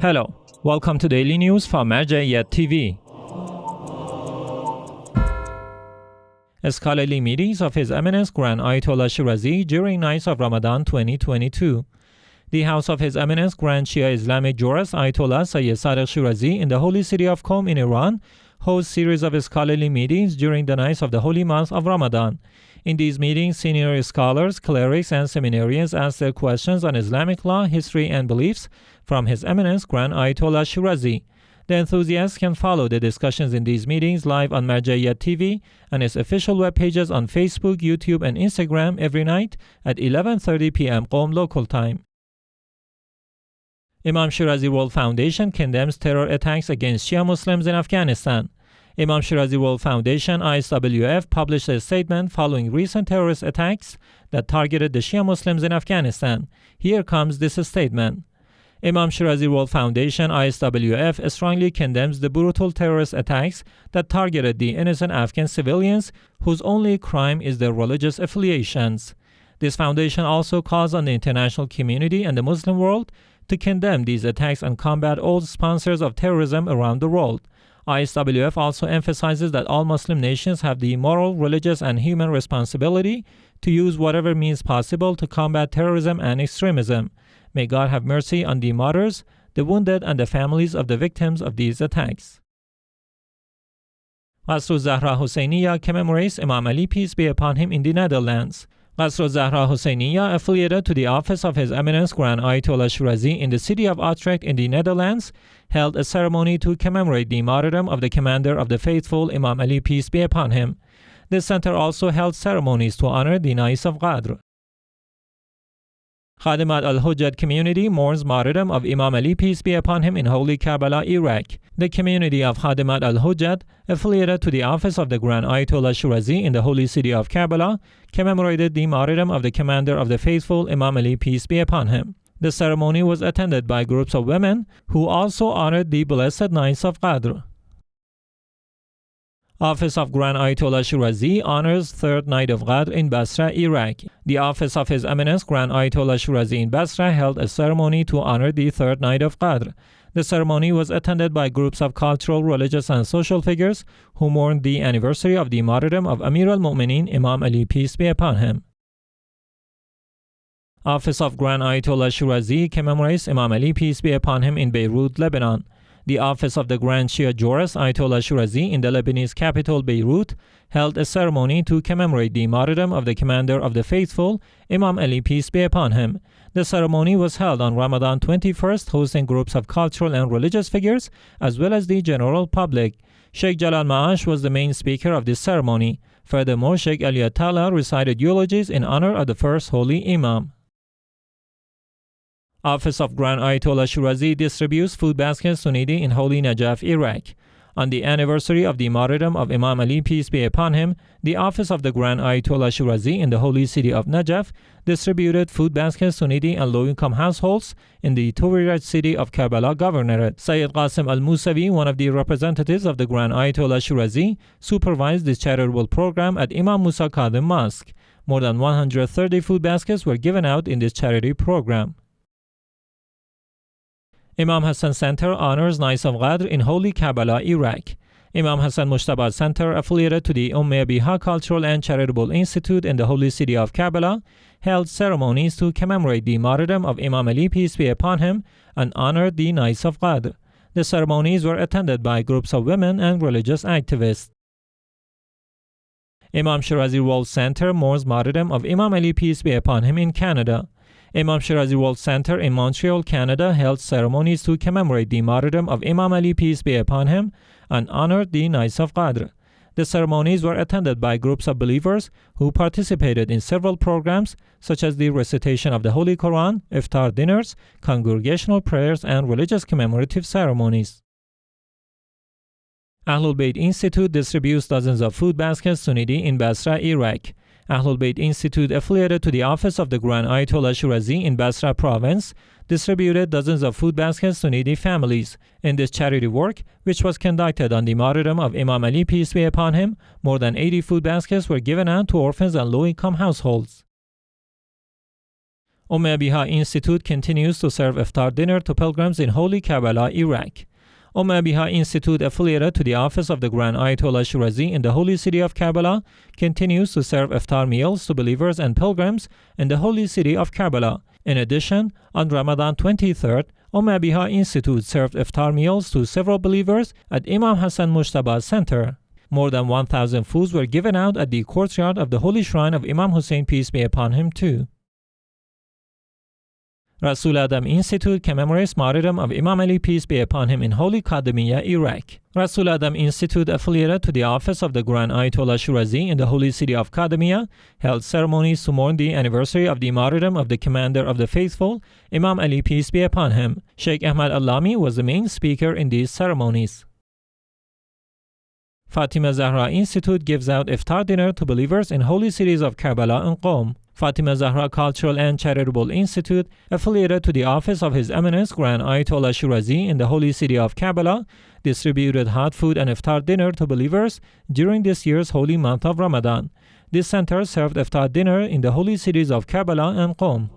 Hello, welcome to Daily News from Martyrdom TV. Scholarly meetings of His Eminence Grand Ayatollah Shirazi during nights of Ramadan 2022. The house of His Eminence Grand Shia Islamic jurist Ayatollah Sayyid Sadiq Shirazi in the holy city of Qom in Iran hosts series of scholarly meetings during the nights of the holy month of Ramadan. In these meetings, senior scholars, clerics, and seminarians ask their questions on Islamic law, history, and beliefs from His Eminence Grand Ayatollah Shirazi. The enthusiasts can follow the discussions in these meetings live on Martyrdom TV and its official web pages on Facebook, YouTube, and Instagram every night at 11:30 p.m. Qom local time. Imam Shirazi World Foundation condemns terror attacks against Shia Muslims in Afghanistan. Imam Shirazi World Foundation (ISWF) published a statement following recent terrorist attacks that targeted the Shia Muslims in Afghanistan. Here comes this statement. Imam Shirazi World Foundation (ISWF) strongly condemns the brutal terrorist attacks that targeted the innocent Afghan civilians whose only crime is their religious affiliations. This foundation also calls on the international community and the Muslim world to condemn these attacks and combat all sponsors of terrorism around the world. ISWF also emphasizes that all Muslim nations have the moral, religious, and human responsibility to use whatever means possible to combat terrorism and extremism. May God have mercy on the martyrs, the wounded, and the families of the victims of these attacks. Qasrul-Zahra Husayniya commemorates Imam Ali, peace be upon him, in the Netherlands. Qasrul-Zahra Husayniya, affiliated to the office of His Eminence Grand Ayatollah Shirazi in the city of Utrecht in the Netherlands, held a ceremony to commemorate the martyrdom of the commander of the faithful, Imam Ali, peace be upon him. The center also held ceremonies to honor the nights of Qadr. Khademat al-Hujjat community mourns martyrdom of Imam Ali, peace be upon him, in holy Karbala, Iraq. The community of Khademat al-Hujjat, affiliated to the office of the Grand Ayatollah Shirazi in the holy city of Karbala, commemorated the martyrdom of the commander of the faithful, Imam Ali, peace be upon him. The ceremony was attended by groups of women who also honored the blessed nights of Qadr. Office of Grand Ayatollah Shirazi honors third night of Qadr in Basra, Iraq. The office of His Eminence Grand Ayatollah Shirazi in Basra held a ceremony to honor the third night of Qadr. The ceremony was attended by groups of cultural, religious, and social figures who mourned the anniversary of the martyrdom of Amir al-Mu'minin Imam Ali, peace be upon him. Office of Grand Ayatollah Shirazi commemorates Imam Ali, peace be upon him, in Beirut, Lebanon. The office of the Grand Shia jurist Ayatollah Shirazi in the Lebanese capital Beirut held a ceremony to commemorate the martyrdom of the commander of the faithful, Imam Ali, peace be upon him. The ceremony was held on Ramadan 21st, hosting groups of cultural and religious figures as well as the general public. Sheikh Jalal Maash was the main speaker of this ceremony. Furthermore, Sheikh Ayatollah recited eulogies in honor of the first holy Imam. Office of Grand Ayatollah Shirazi distributes food baskets to needy in holy Najaf, Iraq. On the anniversary of the martyrdom of Imam Ali, peace be upon him, the office of the Grand Ayatollah Shirazi in the holy city of Najaf distributed food baskets to needy and low-income households in the Tuwiraj city of Karbala Governorate. Sayyid Qasim al-Musawi, one of the representatives of the Grand Ayatollah Shirazi, supervised this charitable program at Imam Musa Qadim Mosque. More than 130 food baskets were given out in this charity program. Imam Hassan Center honors nights of Qadr in holy Karbala, Iraq. Imam Hassan Mushtabad Center, affiliated to the Biha Cultural and Charitable Institute in the holy city of Karbala, held ceremonies to commemorate the martyrdom of Imam Ali, peace be upon him, and honored the nights of Qadr. The ceremonies were attended by groups of women and religious activists. Imam Shirazi World Center mourns martyrdom of Imam Ali, peace be upon him, in Canada. Imam Shirazi World Center in Montreal, Canada held ceremonies to commemorate the martyrdom of Imam Ali, peace be upon him, and honored the nights of Qadr. The ceremonies were attended by groups of believers who participated in several programs such as the recitation of the Holy Quran, iftar dinners, congregational prayers, and religious commemorative ceremonies. AhlulBayt Institute distributes dozens of food baskets to needy in Basra, Iraq. AhlulBayt Institute, affiliated to the office of the Grand Ayatollah Shirazi in Basra province, distributed dozens of food baskets to needy families. In this charity work, which was conducted on the martyrdom of Imam Ali, peace be upon him, more than 80 food baskets were given out to orphans and low-income households. Biha Institute continues to serve iftar dinner to pilgrims in holy Karbala, Iraq. Biha Institute, affiliated to the office of the Grand Ayatollah Shirazi in the holy city of Karbala, continues to serve iftar meals to believers and pilgrims in the holy city of Karbala. In addition, on Ramadan 23rd, Biha Institute served iftar meals to several believers at Imam Hassan Mushtaba's center. More than 1,000 foods were given out at the courtyard of the holy shrine of Imam Hussein, peace be upon him, too. Rasul Adam Institute commemorates martyrdom of Imam Ali, peace be upon him, in holy Qadmiya, Iraq. Rasul Adam Institute, affiliated to the office of the Grand Ayatollah Shirazi in the holy city of Qadmiya, held ceremonies to mourn the anniversary of the martyrdom of the commander of the faithful, Imam Ali, peace be upon him. Sheikh Ahmad Allami was the main speaker in these ceremonies. Fatima Zahra Institute gives out iftar dinner to believers in holy cities of Karbala and Qom. Fatima Zahra Cultural and Charitable Institute, affiliated to the office of His Eminence Grand Ayatollah Shirazi in the holy city of Karbala, distributed hot food and iftar dinner to believers during this year's holy month of Ramadan. This center served iftar dinner in the holy cities of Karbala and Qom.